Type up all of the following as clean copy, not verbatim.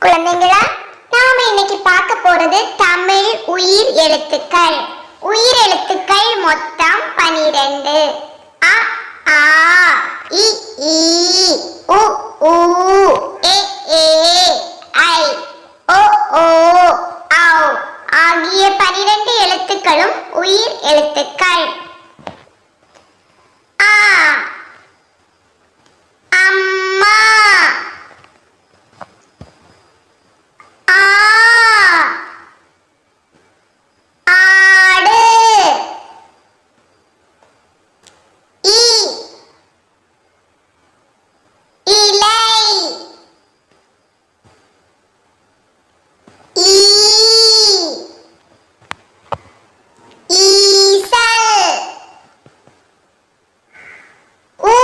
குழந்தைங்களா, நாம இன்னைக்கு பார்க்க போறது தமிழ் உயிர் எழுத்துக்கள். உயிர் எழுத்துக்கள் மொத்தம் 12. அ ஆ இ ஈ உ ஊ எ ஏ ஐ ஓ ஓ ஔ ஆகிய 12 எழுத்துக்களும் உயிர் எழுத்துக்கள். ஆ அம்மா, ஆ ஆடு, இ இலை, ஈ ஈசல், உ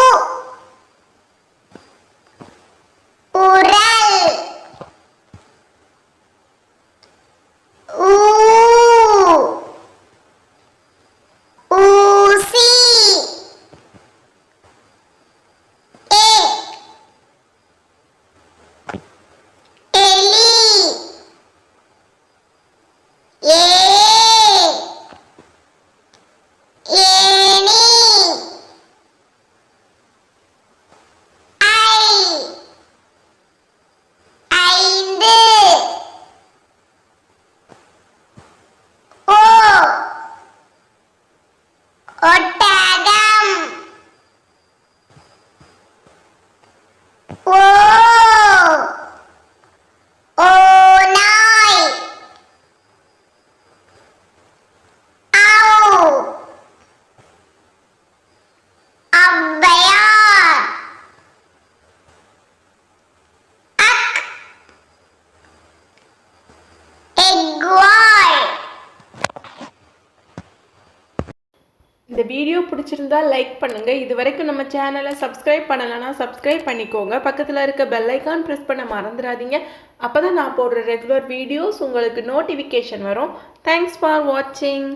உரல், ஊ ஊசி, எ எலி, ஏ ஏணி, ஐ ஐந்து, ஓ ஒட்டகம், ஓ ஓநாய், ஔ ஔவையார், அக் எக்வால். இந்த வீடியோ பிடிச்சிருந்தா லைக் பண்ணுங்க. இது வரைக்கும் நம்ம சேனலை சப்ஸ்கிரைப் பண்ணலைன்னா சப்ஸ்கிரைப் பண்ணிக்கோங்க. பக்கத்தில் இருக்க பெல் ஐக்கான் ப்ரெஸ் பண்ண மறந்துடாதீங்க. அப்போ தான் நான் போடுற ரெகுலர் வீடியோஸ் உங்களுக்கு நோட்டிஃபிகேஷன் வரும். தேங்க்ஸ் ஃபார் வாட்சிங்.